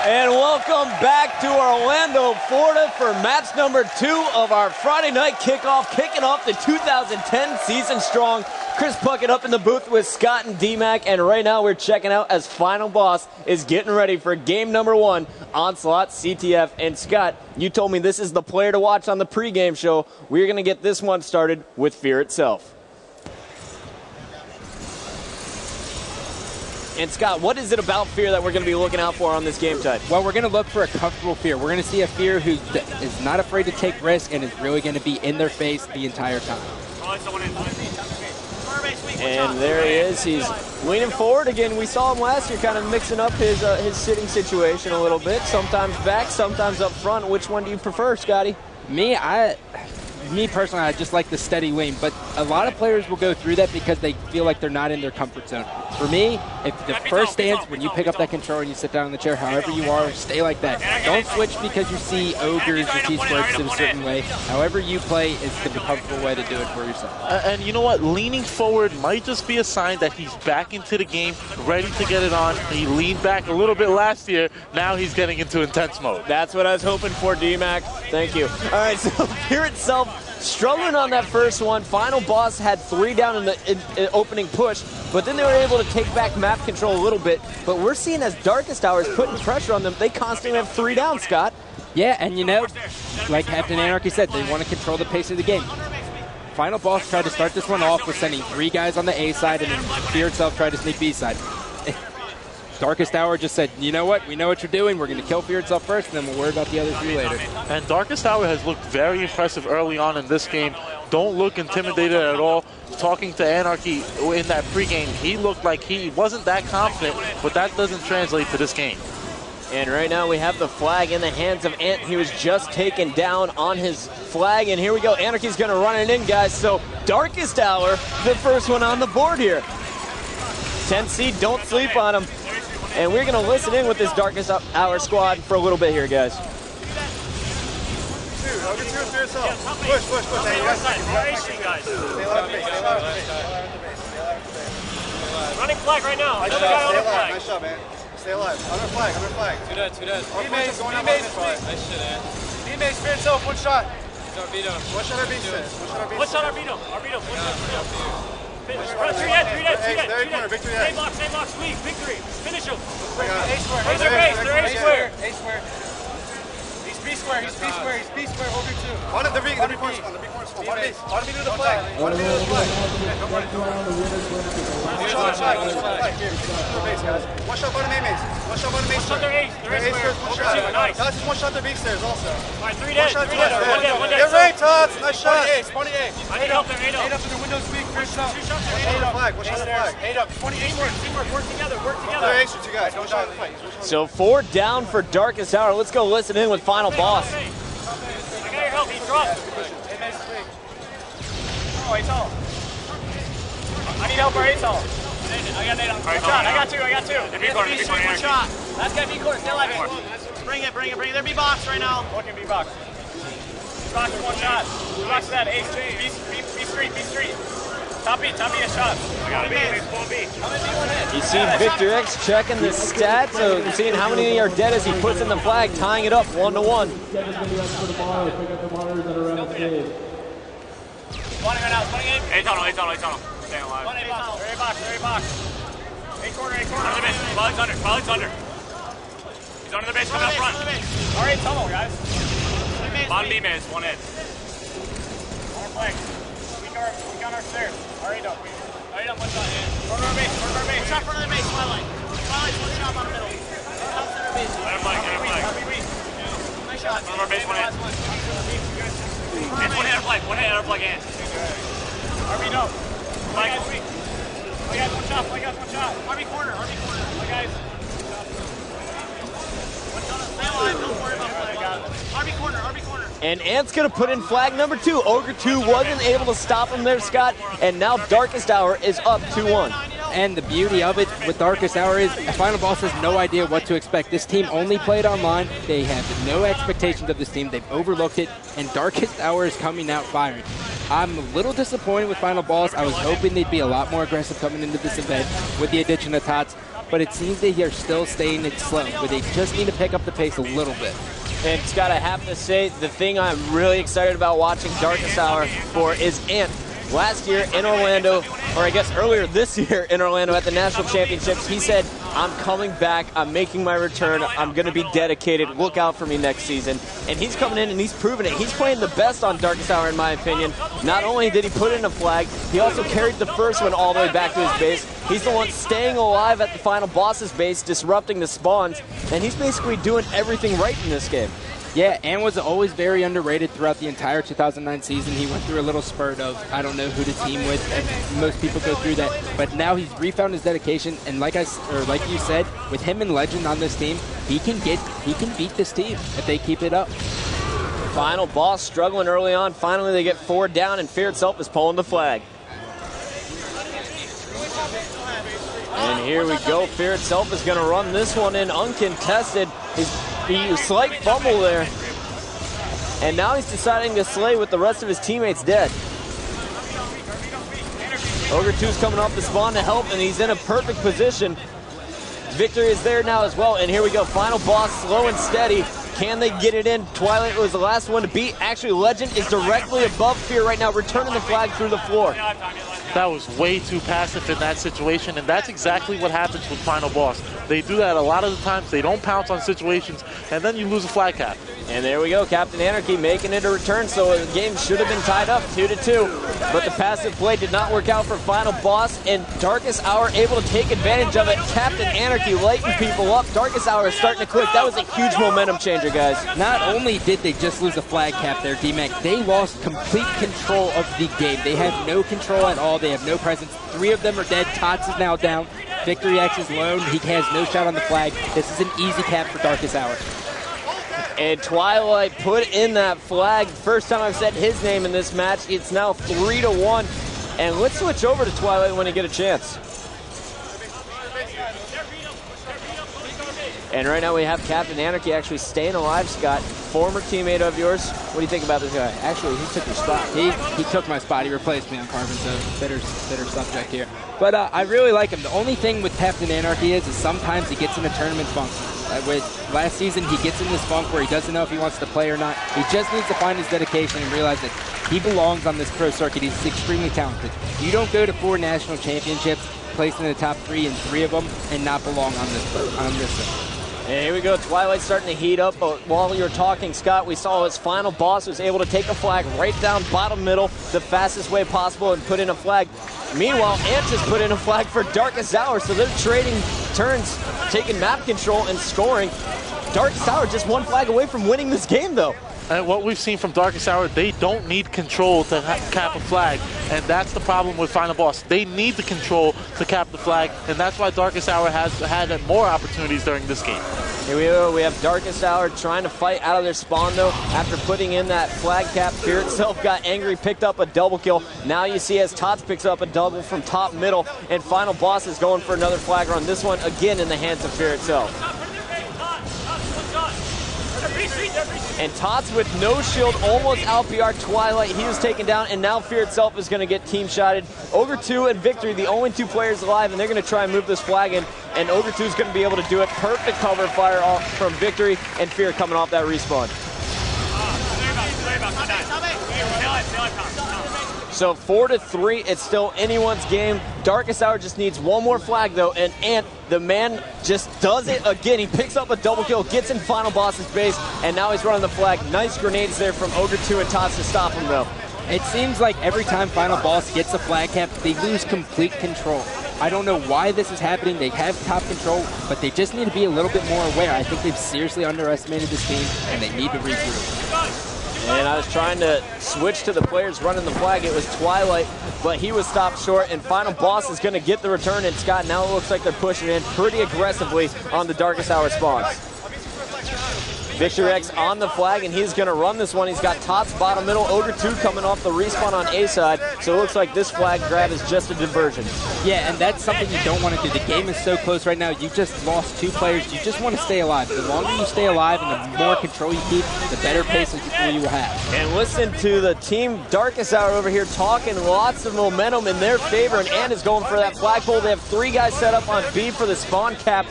And welcome back to Orlando, Florida for match number 2 of our Friday night kickoff, kicking off the 2010 season strong. Chris Puckett up in the booth with Scott and D-Mac, and right now we're checking out as Final Boss is getting ready for game number 1, Onslaught CTF. And Scott, you told me this is the player to watch on the pregame show. We're going to get this one started with Fear itself. And Scott, what is it about Fear that we're going to be looking out for on this game type? Well, we're going to look for a comfortable Fear. We're going to see a Fear who is not afraid to take risks and is really going to be in their face the entire time. And there he is. He's leaning forward again. We saw him last year kind of mixing up his sitting situation a little bit. Sometimes back, sometimes up front. Which one do you prefer, Scotty? Me personally, I just like the steady lean, but a lot of players will go through that because they feel like they're not in their comfort zone. For me, if the first stance, when you pick up that controller and you sit down in the chair, however you are, stay like that. Don't switch because you see ogres or T-squares in a certain way. However you play is the comfortable way to do it for yourself. And you know what? Leaning forward might just be a sign that he's back into the game, ready to get it on. He leaned back a little bit last year. Now he's getting into intense mode. That's what I was hoping for, D-Mac. Thank you. All right, so Fear itself struggling on that first one. Final Boss had 3 down in the opening push, but then they were able to take back map control a little bit. But we're seeing as Darkest Hour is putting pressure on them, they constantly have 3 down, Scott. Yeah, and you know, like Captain Anarchy said, they want to control the pace of the game. Final Boss tried to start this one off with sending 3 guys on the A side, and then Fear itself tried to sneak B side. Darkest Hour just said, you know what, we know what you're doing, we're going to kill Fear itself first, and then we'll worry about the other 3 later. And Darkest Hour has looked very impressive early on in this game. Don't look intimidated at all. Talking to Anarchy in that pregame, he looked like he wasn't that confident, but that doesn't translate to this game. And right now we have the flag in the hands of Ant. He was just taken down on his flag, and here we go. Anarchy's going to run it in, guys. So Darkest Hour, the first one on the board here. 10 seed, don't sleep on him. And we're going to listen in with this Darkest Hour squad for a little bit here, guys. Push. Hey, you guys. Running flag right now. I got on the flag. Nice shot, man. Stay alive. Under flag. Two dead. B-Maze, please. Nice shit, man. B-Maze, Fear itself, 1 shot. One shot Arbito. One shot Arbito. Finish. 3 dead. Same box, sweep. Victory. Finish him. Where's their base? They're A square. He's B square. Over 2. On the B corner. On me to the flag. One shot bottom A maze. One shot their ace. They're A square. One shot. Nice. Tots is 1 shot their B stairs also. Alright, 3 dead. One dead. Get right, Tots. Nice shot. Spawning A. I need help there. 8 up in the windows weak. First shot. 2 shots there. 8 up. One shot flag. 8 up. 28 more. Teamwork. Work together. They're ace, 2 guys. 1 shot in the fight. So 4 down for Darkest Hour. Let's go listen in with Final Boss. I got your help. He dropped. Oh, A-tall. I need help for A-tall. I got Nate on. I got two. B-corner. One shot. Last guy B-corner. Stay alive. Bring it. They're B-box right now. Looking B-box. B-box with 1 shot. B-box to that. Ace. B-street. Top B, a shot. I got B. You see Victor X checking the stats, so seeing how many are dead as he puts in the flag, tying it up 1-1. Spawning right now, spawning A. A-tunnel. Staying alive. They're A-box. A-corner. Pilot's under. He's under the base, coming up front. Alright, tunnel, guys. Bottom B-maze, 1 hit. More flag. We got our stairs. Alright, up. 1 shot in. Corner our base. 1 shot front of the base, Twilight. Twilight's 1 shot bottom middle. Top center base. Get a flag. Nice shot. Corner our base, 1 hit. It's 1 hit our flag in. RB no. Flag is weak. Flag guys, 1 shot. RB corner. Flag guys. 1 shot. Stay alive. Don't worry about flag. RB corner. And Ant's going to put in flag number 2. Ogre 2 wasn't able to stop him there, Scott. And now Darkest Hour is up 2-1. And the beauty of it with Darkest Hour is Final Boss has no idea what to expect. This team only played online. They have no expectations of this team. They've overlooked it. And Darkest Hour is coming out firing. I'm a little disappointed with Final Boss. I was hoping they'd be a lot more aggressive coming into this event with the addition of Tots. but it seems that they're still staying it slow, but they just need to pick up the pace a little bit. And Scott, I have to say, the thing I'm really excited about watching Darkest Hour for is Ant. Last year in Orlando, or I guess earlier this year in Orlando at the National Championships, he said, I'm coming back, I'm making my return, I'm going to be dedicated, look out for me next season. And he's coming in and he's proven it. He's playing the best on Darkest Hour in my opinion. Not only did he put in a flag, he also carried the first one all the way back to his base. He's the one staying alive at the final boss's base, disrupting the spawns, and he's basically doing everything right in this game. Yeah, and was always very underrated throughout the entire 2009 season. He went through a little spurt of, I don't know who to team with, and most people go through that. But now he's refound his dedication, and like you said, with him and Legend on this team, he can beat this team if they keep it up. Final boss struggling early on. Finally, they get 4 down, and Fear itself is pulling the flag. And here we go. Fear itself is going to run this one in uncontested. He slight fumble there. And now he's deciding to slay with the rest of his teammates dead. Ogre 2's coming off the spawn to help, and he's in a perfect position. Victory is there now as well, and here we go. Final boss, slow and steady. Can they get it in? Twilight was the last one to beat. Actually, Legend is directly above Fear right now, returning the flag through the floor. That was way too passive in that situation, and that's exactly what happens with Final Boss. They do that a lot of the times. They don't pounce on situations, and then you lose a flag cap. And there we go, Captain Anarchy making it a return, so the game should have been tied up 2-2. But the passive play did not work out for Final Boss, and Darkest Hour able to take advantage of it. Captain Anarchy lighting people up. Darkest Hour is starting to click. That was a huge momentum changer, guys. Not only did they just lose a flag cap there, D-Mac, they lost complete control of the game. They have no control at all. They have no presence. 3 of them are dead. Tots is now down. Victory X is lone. He has no shot on the flag. This is an easy cap for Darkest Hour. And Twilight put in that flag. First time I've said his name in this match. It's now 3-1. And let's switch over to Twilight when you get a chance. And right now we have Captain Anarchy actually staying alive, Scott. Former teammate of yours. What do you think about this guy? Actually, he took your spot. He took my spot. He replaced me on Carbon, so bitter subject here. But I really like him. The only thing with Captain Anarchy is sometimes he gets in a tournament funk. With last season, he gets in this funk where he doesn't know if he wants to play or not. He just needs to find his dedication and realize that he belongs on this pro circuit. He's extremely talented. You don't go to 4 national championships, placed in the top 3 in 3 of them, and not belong on this circuit. And here we go, Twilight starting to heat up, but while you were talking, Scott, we saw his final boss was able to take a flag right down bottom middle the fastest way possible and put in a flag. Meanwhile, Ant just put in a flag for Darkest Hour, so they're trading turns, taking map control and scoring. Darkest Hour just 1 flag away from winning this game, though. And what we've seen from Darkest Hour, they don't need control to cap a flag, and that's the problem with Final Boss. They need the control to cap the flag, and that's why Darkest Hour has had more opportunities during this game. Here we go. We have Darkest Hour trying to fight out of their spawn, though. After putting in that flag cap, Fear itself got angry, picked up a double kill. Now you see as Tots picks up a double from top middle, and Final Boss is going for another flag run. This one, again, in the hands of Fear itself. And Tots with no shield, almost out PR Twilight. He was taken down, and now Fear itself is going to get team shotted. Ogre 2 and Victory, the only 2 players alive, and they're going to try and move this flag in. And Ogre 2 is going to be able to do it. Perfect cover fire off from Victory, and Fear coming off that respawn. So 4-3, it's still anyone's game. Darkest Hour just needs 1 more flag though, and Ant, the man, just does it again. He picks up a double kill, gets in Final Boss's base, and now he's running the flag. Nice grenades there from Ogre 2 and Tots to stop him though. It seems like every time Final Boss gets a flag cap, they lose complete control. I don't know why this is happening. They have top control, but they just need to be a little bit more aware. I think they've seriously underestimated this team, and they need to regroup. And I was trying to switch to the players running the flag. It was Twilight, but he was stopped short, and Final Boss is going to get the return. And Scott, now it looks like they're pushing in pretty aggressively on the Darkest Hour spawns. Victor X on the flag, and he's going to run this one. He's got Tots bottom middle, Ogre 2 coming off the respawn on A side. So it looks like this flag grab is just a diversion. Yeah, and that's something you don't want to do. The game is so close right now. You just lost 2 players. You just want to stay alive. The longer you stay alive and the more control you keep, the better pace you will have. And listen to the team Darkest Hour over here talking lots of momentum in their favor, and Ant is going for that flagpole. They have 3 guys set up on B for the spawn cap.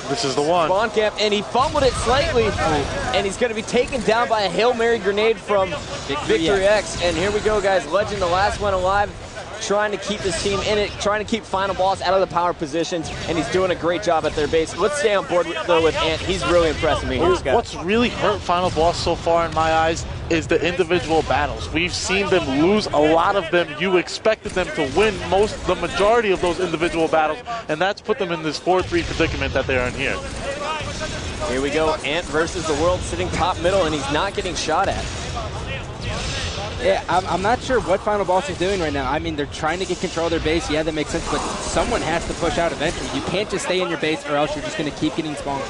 This is the one. Spawn cap, and he fumbled it slightly, and he's going to be taken down by a Hail Mary grenade from Victory X. And here we go, guys. Legend, the last one alive, trying to keep his team in it, trying to keep Final Boss out of the power positions, and he's doing a great job at their base. Let's stay on board, though, with Ant. He's really impressing me. What's really hurt Final Boss so far, in my eyes, is the individual battles. We've seen them lose a lot of them. You expected them to win the majority of those individual battles, and that's put them in this 4-3 predicament that they are in here. Here we go, Ant versus the world, sitting top middle, and he's not getting shot at. Yeah, I'm not sure what Final Boss is doing right now. I mean, they're trying to get control of their base. Yeah, that makes sense, but someone has to push out eventually. You can't just stay in your base, or else you're just going to keep getting spawned.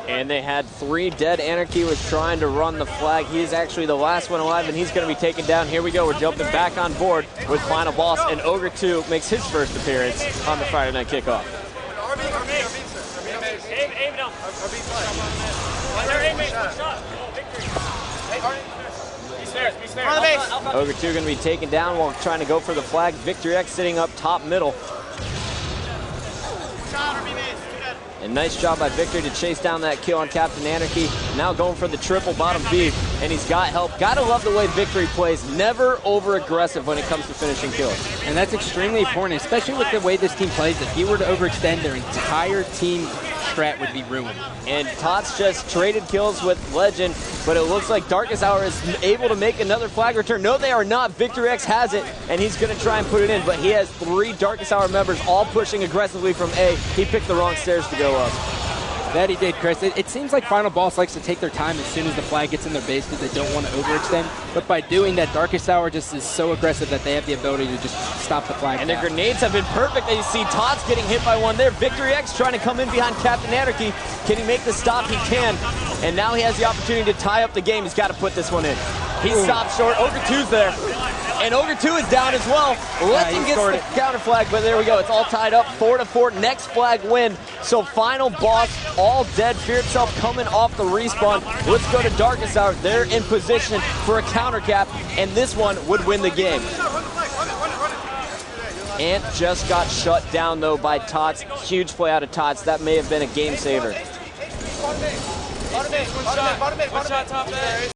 And they had 3 dead. Anarchy was trying to run the flag. He is actually the last one alive, and he's going to be taken down. Here we go. We're jumping back on board with Final Boss, and Ogre 2 makes his first appearance on the Friday Night Kickoff. Ogre 2 going to be taken down while trying to go for the flag. Victory X sitting up top middle. And nice job by Victory to chase down that kill on Captain Anarchy. Now going for the triple bottom B, and he's got help. Gotta love the way Victory plays. Never over-aggressive when it comes to finishing kills. And that's extremely important, especially with the way this team plays. If he were to overextend, their entire team strat would be ruined. And Tots just traded kills with Legend, but it looks like Darkest Hour is able to make another flag return. No, they are not. Victor X has it, and he's going to try and put it in, but he has 3 Darkest Hour members all pushing aggressively from A. He picked the wrong stairs to go up. That he did, Chris. It seems like Final Boss likes to take their time as soon as the flag gets in their base because they don't want to overextend. But by doing that, Darkest Hour just is so aggressive that they have the ability to just stop the flag. And their grenades have been perfect. You see Tots getting hit by one there. Victory X trying to come in behind Captain Anarchy. Can he make the stop? He can. And now he has the opportunity to tie up the game. He's got to put this one in. He stopped short. Ogre 2's there. And Ogre 2 is down as well. Legend gets the counter flag, but there we go. It's all tied up, 4-4. Next flag win. So Final Boss, all dead. Fear Itself coming off the respawn. Let's go to Darkest Hour. They're in position for a counter cap, and this one would win the game. Ant just got shut down, though, by Tots. Huge play out of Tots. That may have been a game saver. One shot top there.